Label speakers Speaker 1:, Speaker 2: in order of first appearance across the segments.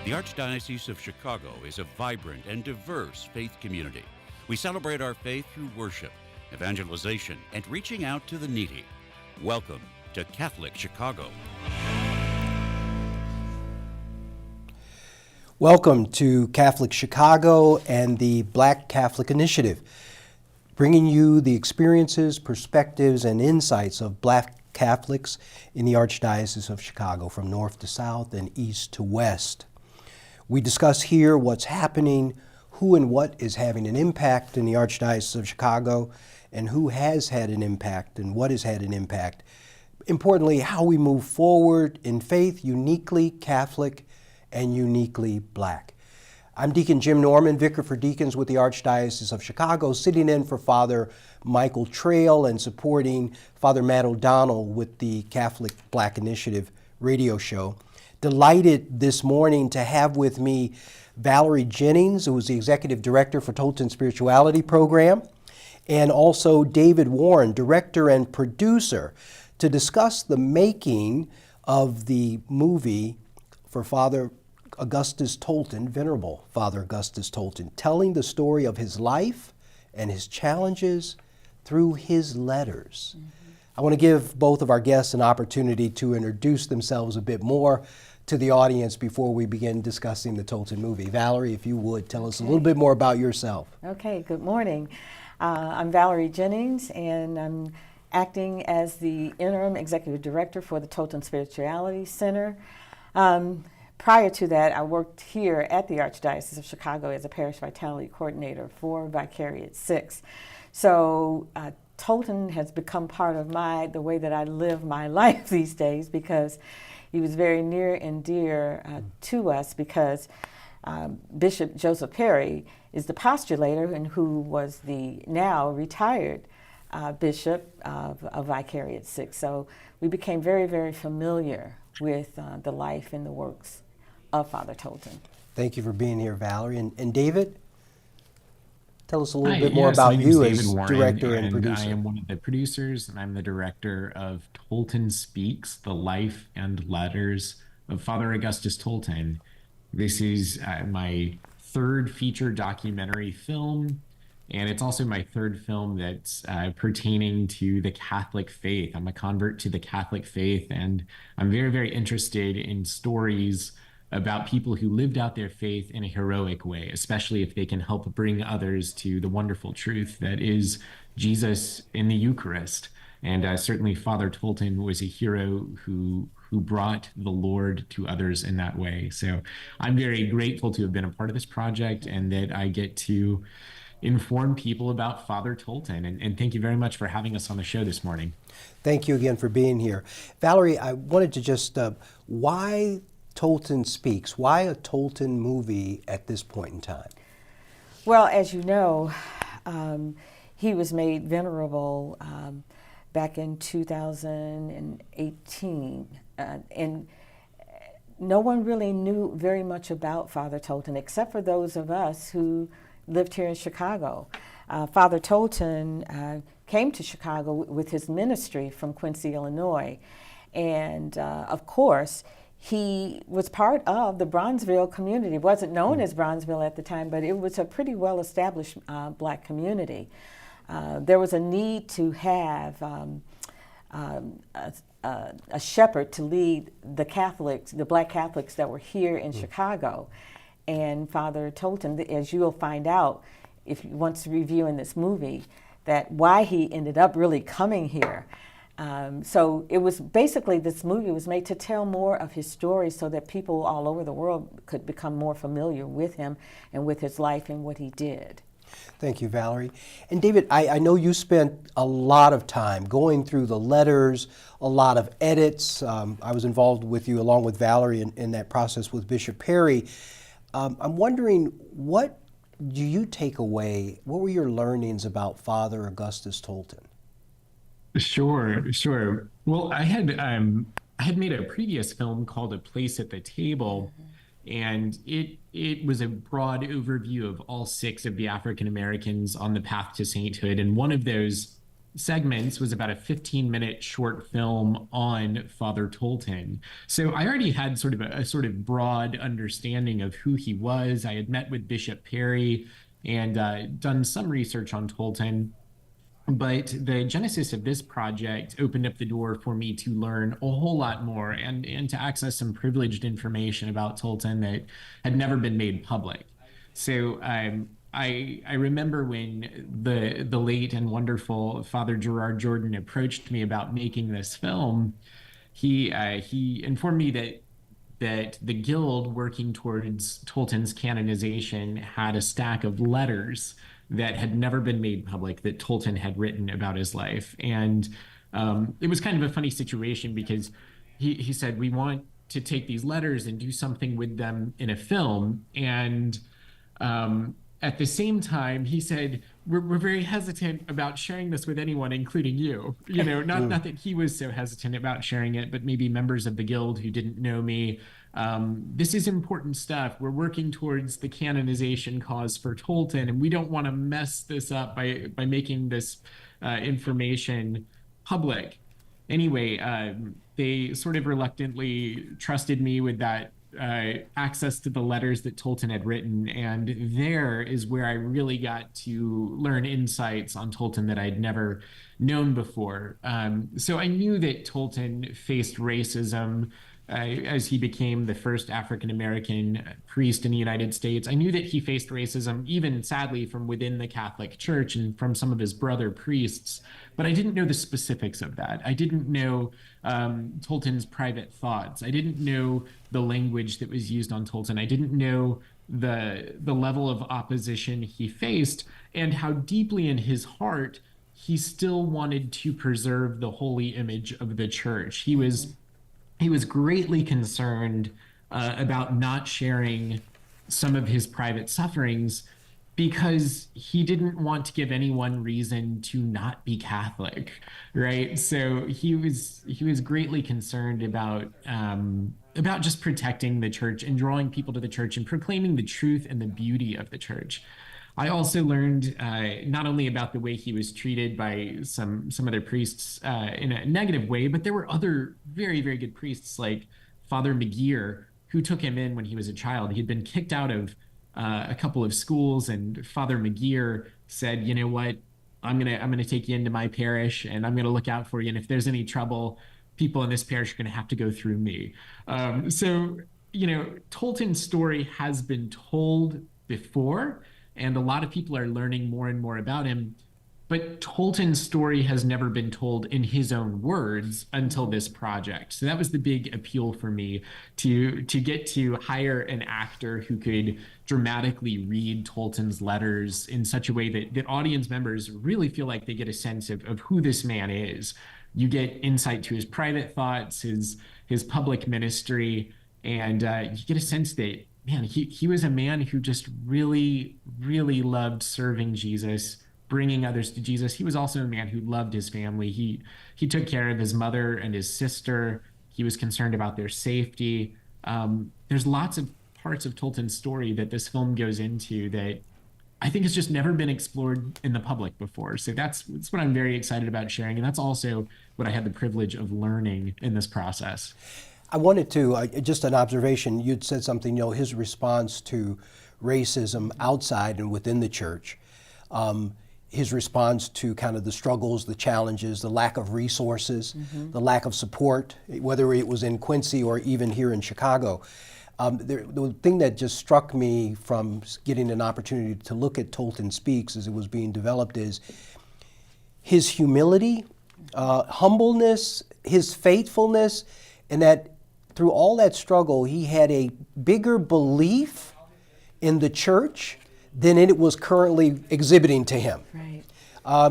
Speaker 1: The Archdiocese of Chicago is a vibrant and diverse faith community. We celebrate our faith through worship, evangelization, and reaching out to the needy. Welcome to Catholic Chicago.
Speaker 2: Welcome to Catholic Chicago and the Black Catholic Initiative, bringing you the experiences, perspectives, and insights of Black Catholics in the Archdiocese of Chicago from north to south and east to west. We discuss here what's happening, who and what is having an impact in the Archdiocese of Chicago, and who has had an impact and what has had an impact. Importantly, how we move forward in faith, uniquely Catholic and uniquely Black. I'm Deacon Jim Norman, Vicar for Deacons with the Archdiocese of Chicago, sitting in for Father Michael Trail and supporting Father Matt O'Donnell with the Catholic Black Initiative radio show. Delighted this morning to have with me Valerie Jennings, who is the Executive Director for Tolton Spirituality Program, and also David Warren, Director and Producer, to discuss the making of the movie for Father Augustus Tolton, Venerable Father Augustus Tolton, telling the story of his life and his challenges through his letters. I want to give both of our guests an opportunity to introduce themselves a bit more to the audience before we begin discussing the Tolton movie. Valerie, if you would, tell us a little bit more about yourself.
Speaker 3: Okay, good morning. I'm Valerie Jennings, and I'm acting as the Interim Executive Director for the Tolton Spirituality Center. Prior to that, I worked here at the Archdiocese of Chicago as a Parish Vitality Coordinator for Vicarious 6. So Tolton has become part of the way that I live my life these days, because he was very near and dear to us, because Bishop Joseph Perry is the postulator and who was the now retired Bishop of Vicarious 6. So we became very, very familiar with the life and the works of Father Tolton.
Speaker 2: Thank you for being here, Valerie. And David? Tell us a little
Speaker 4: Hi,
Speaker 2: bit more
Speaker 4: yes,
Speaker 2: about
Speaker 4: my name's
Speaker 2: you
Speaker 4: David
Speaker 2: as
Speaker 4: Warren,
Speaker 2: director and producer.
Speaker 4: I am one of the producers, and I'm the director of Tolton Speaks, the life and letters of Father Augustus Tolton. This is my third feature documentary film, and it's also my third film that's pertaining to the Catholic faith. I'm a convert to the Catholic faith, and I'm very, very interested in stories about people who lived out their faith in a heroic way, especially if they can help bring others to the wonderful truth that is Jesus in the Eucharist. And certainly Father Tolton was a hero who brought the Lord to others in that way. So I'm very grateful to have been a part of this project, and that I get to inform people about Father Tolton. And thank you very much for having us on the show this morning.
Speaker 2: Thank you again for being here. Valerie, I wanted to just, why Tolton Speaks? Why a Tolton movie at this point in time?
Speaker 3: Well, as you know, he was made venerable back in 2018, and no one really knew very much about Father Tolton except for those of us who lived here in Chicago. Father Tolton came to Chicago with his ministry from Quincy, Illinois, and of course, he was part of the Bronzeville community. It wasn't known as Bronzeville at the time, but it was a pretty well-established Black community. There was a need to have a shepherd to lead the Catholics, the Black Catholics that were here in Chicago. And Father Tolton, as you'll find out if you want to review in this movie, that why he ended up really coming here. So it was basically, this movie was made to tell more of his story so that people all over the world could become more familiar with him and with his life and what he did.
Speaker 2: Thank you, Valerie. And David, I know you spent a lot of time going through the letters, a lot of edits. I was involved with you along with Valerie in that process with Bishop Perry. I'm wondering, what do you take away? What were your learnings about Father Augustus Tolton?
Speaker 4: Sure. Well, I had made a previous film called A Place at the Table, and it was a broad overview of all 6 of the African Americans on the path to sainthood. And one of those segments was about a 15-minute short film on Father Tolton. So I already had sort of a sort of broad understanding of who he was. I had met with Bishop Perry and done some research on Tolton. But the genesis of this project opened up the door for me to learn a whole lot more and to access some privileged information about Tolton that had never been made public. So I remember when the late and wonderful Father Gerard Jordan approached me about making this film. He informed me that the guild working towards Tolton's canonization had a stack of letters that had never been made public that Tolton had written about his life. And it was kind of a funny situation because he said, we want to take these letters and do something with them in a film. And at the same time, he said, we're very hesitant about sharing this with anyone, including you. You know, not that he was so hesitant about sharing it, but maybe members of the guild who didn't know me. This is important stuff. We're working towards the canonization cause for Tolton, and we don't want to mess this up by making this information public. Anyway, they sort of reluctantly trusted me with that access to the letters that Tolton had written. And there is where I really got to learn insights on Tolton that I'd never known before. So I knew that Tolton faced racism as he became the first African-American priest in the United States. I knew that he faced racism, even sadly, from within the Catholic Church and from some of his brother priests, but I didn't know the specifics of that. I didn't know Tolton's private thoughts. I didn't know the language that was used on Tolton. I didn't know the level of opposition he faced and how deeply in his heart he still wanted to preserve the holy image of the church. He was greatly concerned about not sharing some of his private sufferings because he didn't want to give anyone reason to not be Catholic, right? So he was greatly concerned about just protecting the church and drawing people to the church and proclaiming the truth and the beauty of the church. I also learned not only about the way he was treated by some other priests in a negative way, but there were other very, very good priests like Father McGeer, who took him in when he was a child. He had been kicked out of a couple of schools, and Father McGeer said, you know what, I'm gonna take you into my parish and I'm gonna look out for you. And if there's any trouble, people in this parish are gonna have to go through me. So, you know, Tolton's story has been told before, and a lot of people are learning more and more about him. But Tolton's story has never been told in his own words until this project. So that was the big appeal for me, to get to hire an actor who could dramatically read Tolton's letters in such a way that audience members really feel like they get a sense of who this man is. You get insight to his private thoughts, his public ministry, and you get a sense that, man, he was a man who just really, really loved serving Jesus, bringing others to Jesus. He was also a man who loved his family. He took care of his mother and his sister. He was concerned about their safety. There's lots of parts of Tolton's story that this film goes into that I think has just never been explored in the public before. So that's what I'm very excited about sharing. And that's also what I had the privilege of learning in this process.
Speaker 2: I wanted to, just an observation, you'd said something, you know, his response to racism outside and within the church, his response to kind of the struggles, the challenges, the lack of resources, the lack of support, whether it was in Quincy or even here in Chicago. The thing that just struck me from getting an opportunity to look at Tolton Speaks as it was being developed is his humility, humbleness, his faithfulness, and that through all that struggle, he had a bigger belief in the church than it was currently exhibiting to him.
Speaker 3: Right.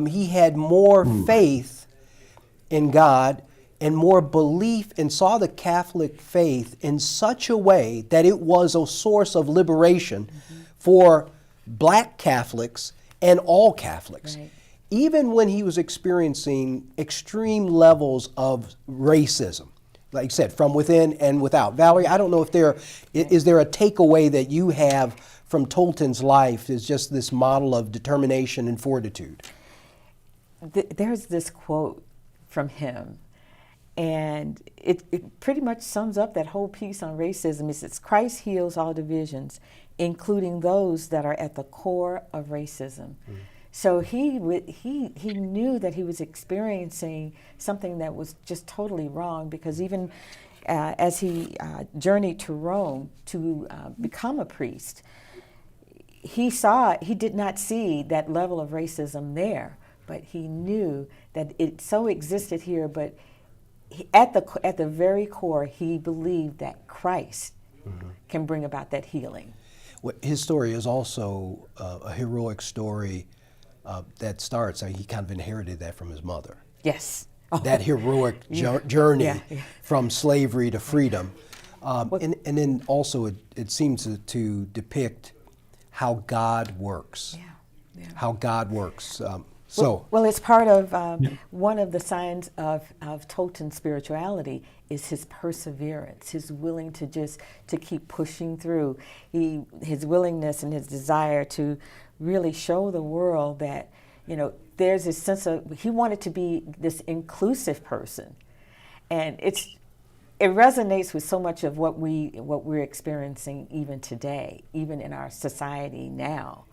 Speaker 2: He had more faith in God and more belief, and saw the Catholic faith in such a way that it was a source of liberation for Black Catholics and all Catholics.
Speaker 3: Right.
Speaker 2: Even when he was experiencing extreme levels of racism, like you said, from within and without. Valerie, I don't know if is there a takeaway that you have from Tolton's life is just this model of determination and fortitude?
Speaker 3: there's this quote from him, and it pretty much sums up that whole piece on racism. It says, Christ heals all divisions, including those that are at the core of racism. So he knew that he was experiencing something that was just totally wrong, because even as he journeyed to Rome to become a priest, he did not see that level of racism there, but he knew that it so existed here. But at the very core, he believed that Christ can bring about that healing.
Speaker 2: Well, his story is also a heroic story that starts. He kind of inherited that from his mother.
Speaker 3: Yes.
Speaker 2: That heroic journey
Speaker 3: Yeah.
Speaker 2: from slavery to freedom. And then also it seems to depict how God works.
Speaker 3: Yeah.
Speaker 2: How God works.
Speaker 3: Well, it's part of one of the signs of Tolton's spirituality is his perseverance, his willing to keep pushing through, his willingness and his desire to really show the world that, there's this sense of, he wanted to be this inclusive person. And it resonates with so much of what we're experiencing even today, even in our society now.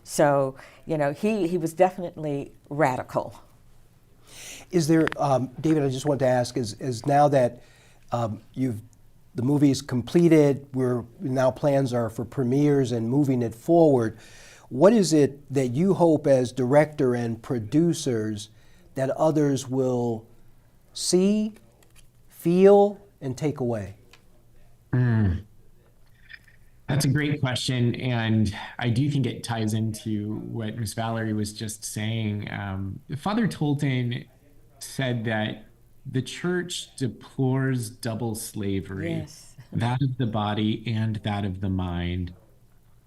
Speaker 3: So, he was definitely radical.
Speaker 2: Is there, David, I just wanted to ask, is now that the movie is completed, now plans are for premieres and moving it forward, what is it that you hope as director and producers that others will see, feel, and take away?
Speaker 4: That's a great question, and I do think it ties into what Miss Valerie was just saying. Father Tolton said that the church deplores double slavery,
Speaker 3: Yes.
Speaker 4: that of the body and that of the mind,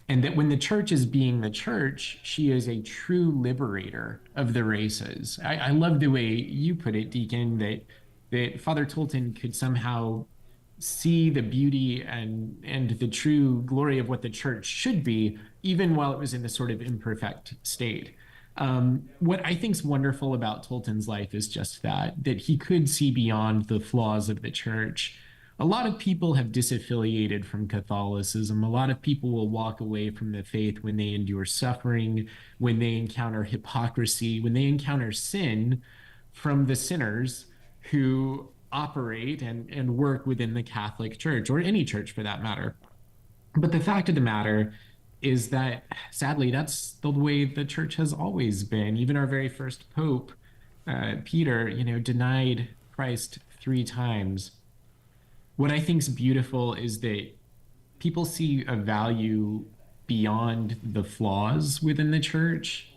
Speaker 4: and that when the church is being the church, she is a true liberator of the races. I love the way you put it, Deacon, that Father Tolton could somehow see the beauty and the true glory of what the church should be, even while it was in this sort of imperfect state. What I think is wonderful about Tolton's life is just that he could see beyond the flaws of the church. A lot of people have disaffiliated from Catholicism. A lot of people will walk away from the faith when they endure suffering, when they encounter hypocrisy, when they encounter sin from the sinners who operate and work within the Catholic Church, or any church for that matter. But the fact of the matter is that, sadly, that's the way the church has always been. Even our very first Pope, Peter, denied Christ 3 times. What I think is beautiful is that people see a value beyond the flaws within the church.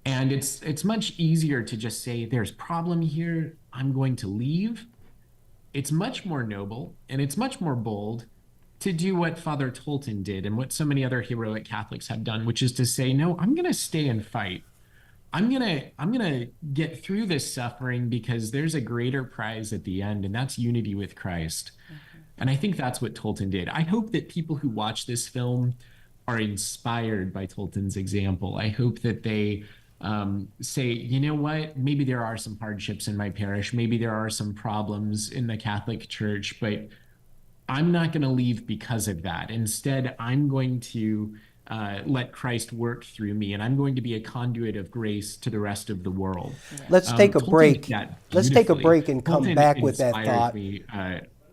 Speaker 4: And it's much easier to just say, there's problem here, I'm going to leave. It's much more noble and it's much more bold to do what Father Tolton did and what so many other heroic Catholics have done, which is to say, no, I'm going to stay and fight. I'm gonna get through this suffering because there's a greater prize at the end, and that's unity with Christ. And I think that's what Tolton did. I hope that people who watch this film are inspired by Tolton's example. I hope that they say, you know what, maybe there are some hardships in my parish, maybe there are some problems in the Catholic Church, but I'm not going to leave because of that. Instead, I'm going to let Christ work through me, and I'm going to be a conduit of grace to the rest of the world.
Speaker 2: Let's take a
Speaker 4: Tolton
Speaker 2: break.
Speaker 4: did that
Speaker 2: Let's take a
Speaker 4: beautifully.
Speaker 2: break and come
Speaker 4: Tolton
Speaker 2: back with that
Speaker 4: inspires
Speaker 2: thought.
Speaker 4: me,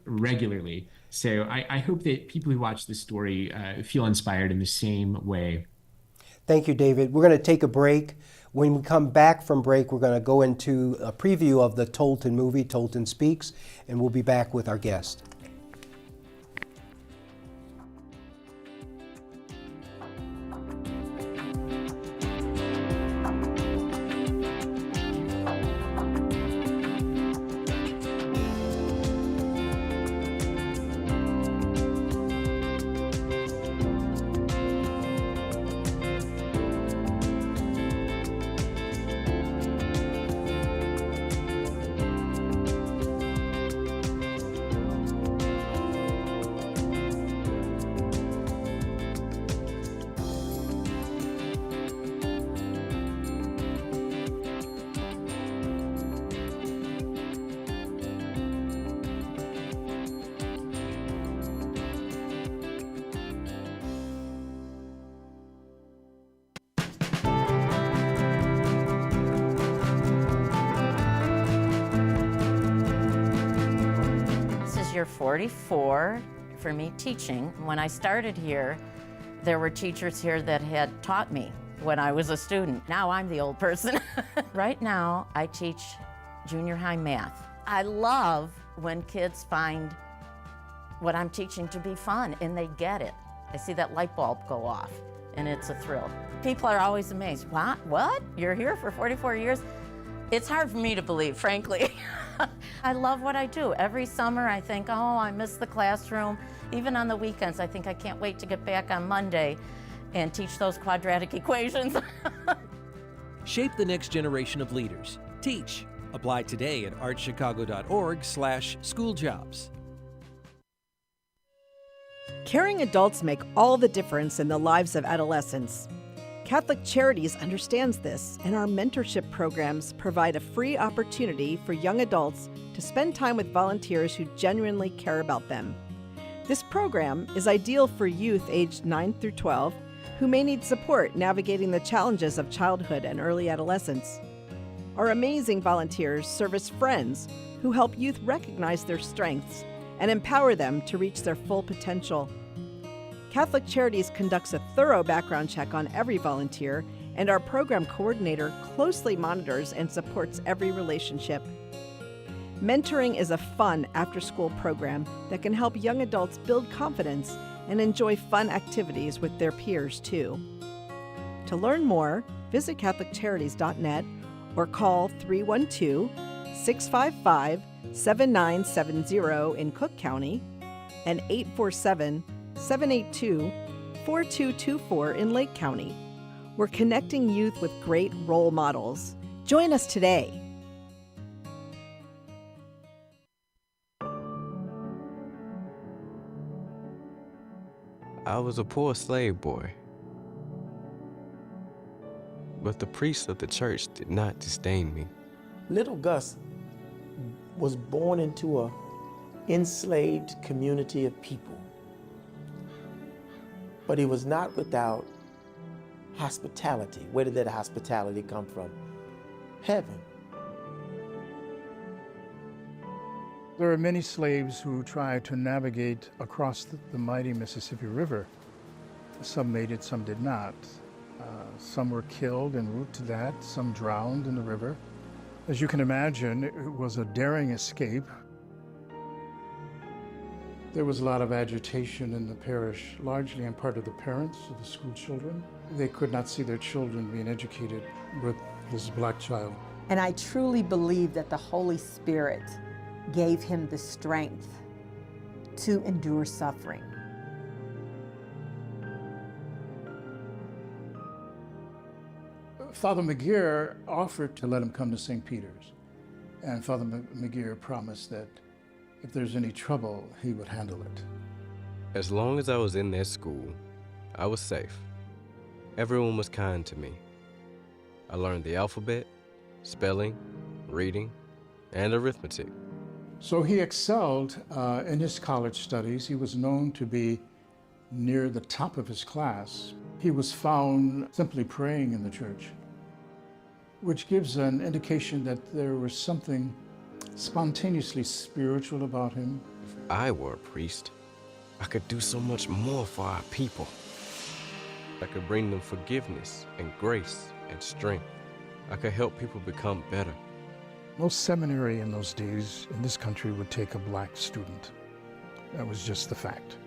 Speaker 4: regularly. So I hope that people who watch this story feel inspired in the same way.
Speaker 2: Thank you, David. We're going to take a break. When we come back from break, we're going to go into a preview of the Tolton movie, Tolton Speaks, and we'll be back with our guest.
Speaker 5: year 44 for me teaching. When I started here, there were teachers here that had taught me when I was a student. Now I'm the old person. Right now, I teach junior high math. I love when kids find what I'm teaching to be fun and they get it. I see that light bulb go off and it's a thrill. People are always amazed. What? You're here for 44 years? It's hard for me to believe, frankly. I love what I do. Every summer I think, oh, I miss the classroom. Even on the weekends, I think I can't wait to get back on Monday and teach those quadratic equations.
Speaker 6: Shape the next generation of leaders. Teach. Apply today at archchicago.org/schooljobs.
Speaker 7: Caring adults make all the difference in the lives of adolescents. Catholic Charities understands this, and our mentorship programs provide a free opportunity for young adults to spend time with volunteers who genuinely care about them. This program is ideal for youth aged 9 through 12 who may need support navigating the challenges of childhood and early adolescence. Our amazing volunteers serve as friends who help youth recognize their strengths and empower them to reach their full potential. Catholic Charities conducts a thorough background check on every volunteer, and our program coordinator closely monitors and supports every relationship. Mentoring is a fun after-school program that can help young adults build confidence and enjoy fun activities with their peers, too. To learn more, visit CatholicCharities.net or call 312-655-7970 in Cook County and 847-782-4224 in Lake County. We're connecting youth with great role models. Join us today.
Speaker 8: I was a poor slave boy, but the priests of the church did not disdain me.
Speaker 9: Little Gus was born into an enslaved community of people, but he was not without hospitality. Where did that hospitality come from? Heaven.
Speaker 10: There are many slaves who tried to navigate across the mighty Mississippi River. Some made it, some did not. Some were killed en route to that, some drowned in the river. As you can imagine, it was a daring escape. There was a lot of agitation in the parish, largely on part of the parents of the school children. They could not see their children being educated with this black child.
Speaker 11: And I truly believe that the Holy Spirit gave him the strength to endure suffering.
Speaker 10: Father McGeer offered to let him come to St. Peter's, and Father McGeer promised that if there's any trouble, he would handle it.
Speaker 8: As long as I was in their school, I was safe. Everyone was kind to me. I learned the alphabet, spelling, reading, and arithmetic.
Speaker 10: So he excelled in his college studies. He was known to be near the top of his class. He was found simply praying in the church, which gives an indication that there was something spontaneously spiritual about him.
Speaker 8: If I were a priest, I could do so much more for our people. I could bring them forgiveness and grace and strength. I could help people become better.
Speaker 10: No seminary in those days in this country would take a black student. That was just the fact.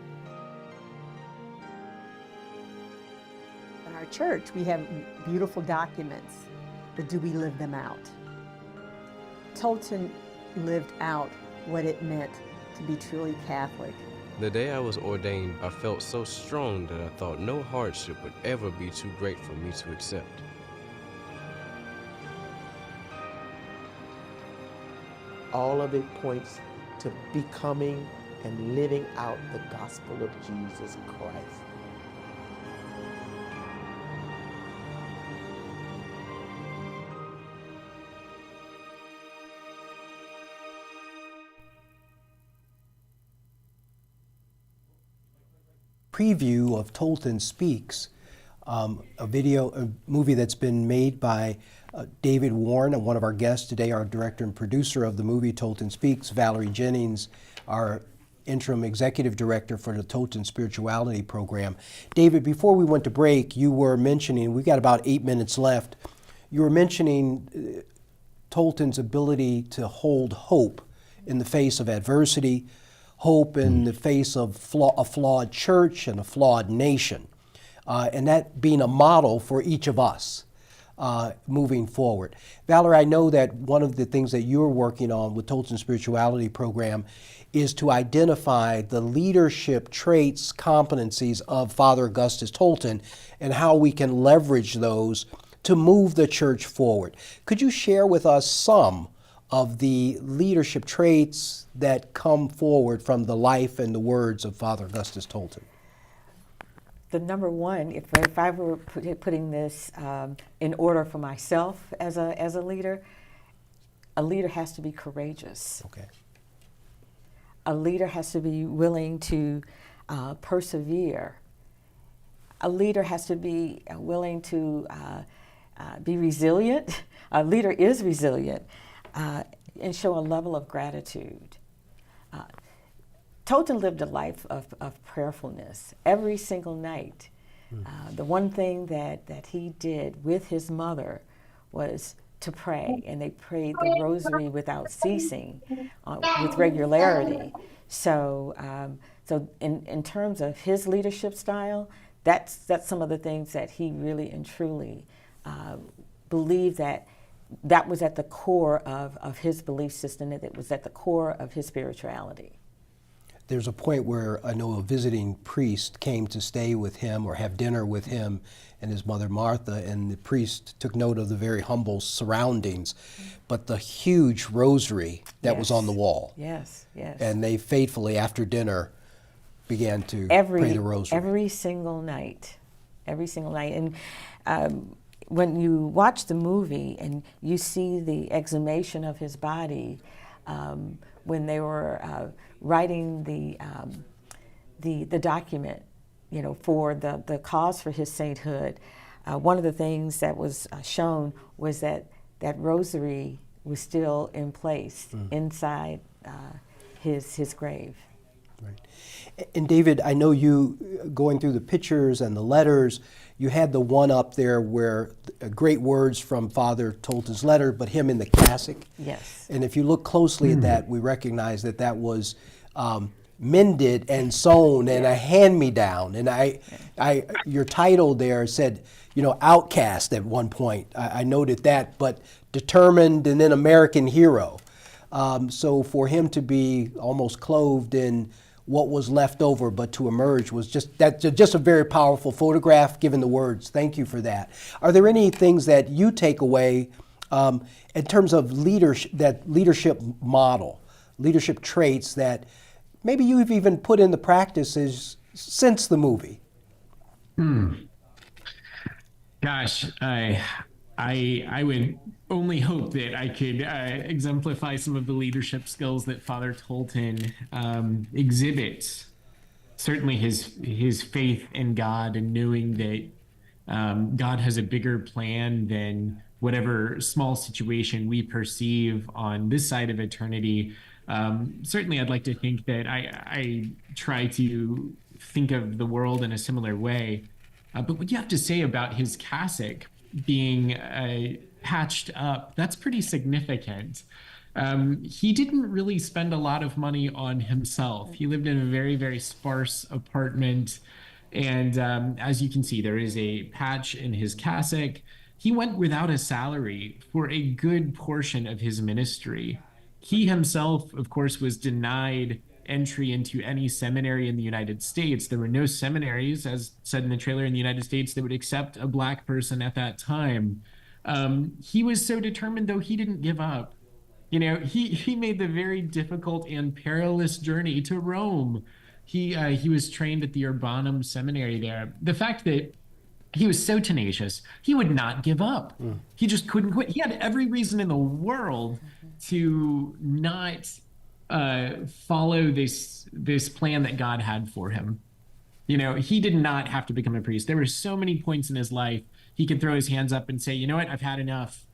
Speaker 11: In our church, we have beautiful documents, but do we live them out? Tolton lived out what it meant to be truly Catholic.
Speaker 8: The day I was ordained, I felt so strong that I thought no hardship would ever be too great for me to accept.
Speaker 9: All of it points to becoming and living out the gospel of Jesus Christ.
Speaker 2: Preview of Tolton Speaks, a movie that's been made by David Warren, and one of our guests today, our director and producer of the movie Tolton Speaks, Valerie Jennings, our Interim Executive Director for the Tolton Spirituality Program. David, before we went to break, you were mentioning, we've got about 8 minutes left, you were mentioning Tolton's ability to hold hope in the face of adversity, hope in the face of a flawed church and a flawed nation, and that being a model for each of us moving forward. Valerie, I know that one of the things that you're working on with Tolton Spirituality Program is to identify the leadership traits, competencies of Father Augustus Tolton and how we can leverage those to move the church forward. Could you share with us some of the leadership traits that come forward from the life and the words of Father Augustus Tolton?
Speaker 3: The number one, if I were putting this in order for myself as a leader has to be courageous.
Speaker 2: Okay.
Speaker 3: A leader has to be willing to persevere. A leader has to be willing to be resilient. A leader is resilient and show a level of gratitude. Tolton lived a life of prayerfulness every single night. The one thing that he did with his mother was to pray, and they prayed the rosary without ceasing, with regularity. So, in terms of his leadership style, that's some of the things that he really and truly believed that was at the core of his belief system, that it was at the core of his spirituality.
Speaker 2: There's a point where I know a visiting priest came to stay with him or have dinner with him and his mother Martha, and the priest took note of the very humble surroundings, but the huge rosary that was on the wall.
Speaker 3: Yes, yes.
Speaker 2: And they faithfully, after dinner, began to pray the rosary.
Speaker 3: Every single night. And when you watch the movie and you see the exhumation of his body, when they were writing the document, for the cause for his sainthood, one of the things that was shown was that rosary was still in place inside his grave.
Speaker 2: Right. And David, I know you, going through the pictures and the letters, you had the one up there where great words from Father Tolton's letter, but him in the cassock.
Speaker 3: Yes.
Speaker 2: And if you look closely at that, we recognize that was mended and sewn and a hand-me-down. And your title there said, outcast at one point. I noted that, but determined and then American hero. So for him to be almost clothed in what was left over, but to emerge was just a very powerful photograph, given the words. Thank you for that. Are there any things that you take away in terms of leadership model, leadership traits that maybe you've even put into practices since the movie?
Speaker 4: Gosh, I would only hope that I could exemplify some of the leadership skills that Father Tolton exhibits. Certainly his faith in God and knowing that God has a bigger plan than whatever small situation we perceive on this side of eternity. Certainly I'd like to think that I try to think of the world in a similar way. But what you have to say about his cassock being patched up, that's pretty significant. He didn't really spend a lot of money on himself. He lived in a very, very sparse apartment. And as you can see, there is a patch in his cassock. He went without a salary for a good portion of his ministry. He himself, of course, was denied entry into any seminary in the United States. There were no seminaries, as said in the trailer, in the United States that would accept a Black person at that time. He was so determined, though, he didn't give up. He made the very difficult and perilous journey to Rome. He was trained at the Urbanum Seminary there. The fact that he was so tenacious, he would not give up. He just couldn't quit. He had every reason in the world to not follow this plan that God had for him. He did not have to become a priest. There were so many points in his life he could throw his hands up and say, you know what, I've had enough.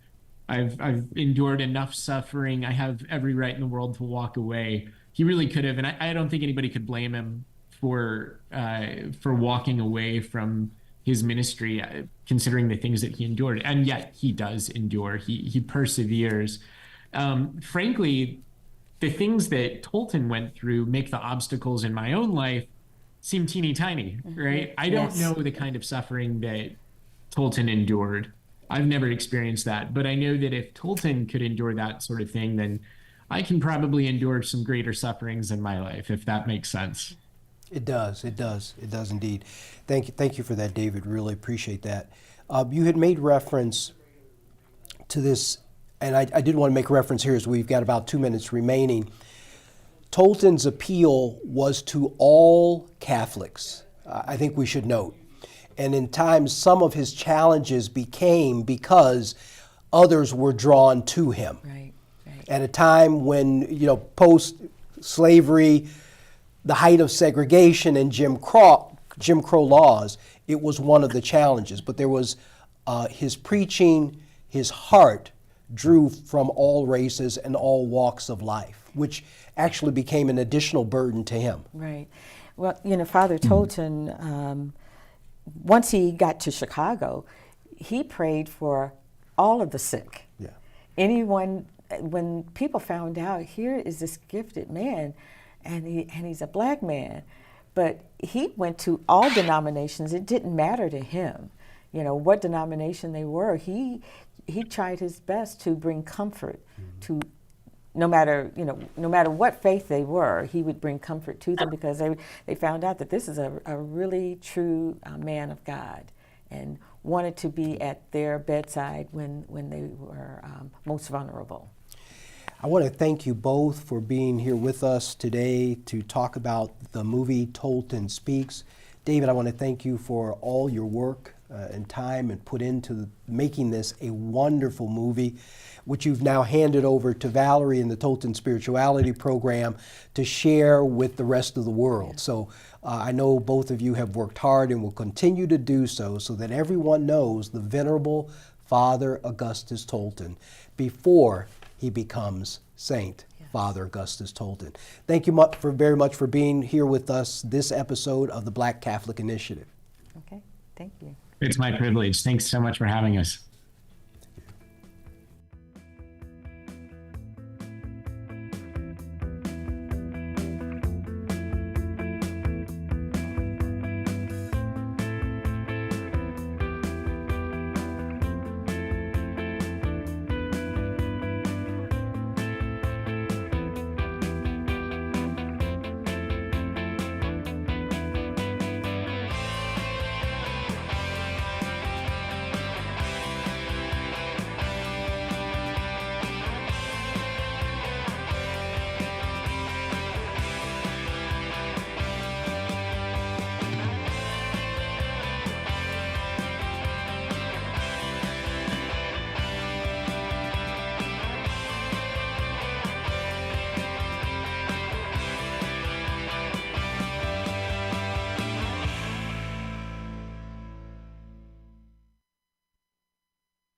Speaker 4: I've endured enough suffering. I have every right in the world to walk away. he really could have, and I don't think anybody could blame him for walking away from his ministry, considering the things that he endured. And yet he does endure. He perseveres. Frankly, the things that Tolton went through make the obstacles in my own life seem teeny tiny, right? I don't know the kind of suffering that Tolton endured. I've never experienced that, but I know that if Tolton could endure that sort of thing, then I can probably endure some greater sufferings in my life, if that makes sense.
Speaker 2: It does. It does. It does indeed. Thank you for that, David. Really appreciate that. You had made reference to this, and I did want to make reference here as we've got about 2 minutes remaining. Tolton's appeal was to all Catholics, I think we should note. And in times, some of his challenges became because others were drawn to him.
Speaker 3: Right.
Speaker 2: At a time when, post-slavery, the height of segregation and Jim Crow laws, it was one of the challenges. But there was his preaching, his heart drew from all races and all walks of life, which actually became an additional burden to him.
Speaker 3: Right. Well, Father Tolton, once he got to Chicago, he prayed for all of the sick.
Speaker 2: Yeah.
Speaker 3: Anyone, when people found out, here is this gifted man, and he's a black man, but he went to all denominations. It didn't matter to him, what denomination they were. He tried his best to bring comfort to, no matter what faith they were, he would bring comfort to them, because they found out that this is a really true man of God, and wanted to be at their bedside when they were most vulnerable.
Speaker 2: I want to thank you both for being here with us today to talk about the movie Tolton Speaks. David, I want to thank you for all your work and time and put into making this a wonderful movie, which you've now handed over to Valerie in the Tolton Spirituality Program to share with the rest of the world. So I know both of you have worked hard and will continue to do so that everyone knows the Venerable Father Augustus Tolton before he becomes Saint Father Augustus Tolton. Thank you very much for being here with us this episode of the Black Catholic Initiative.
Speaker 3: Okay, thank you.
Speaker 4: It's my privilege. Thanks so much for having us.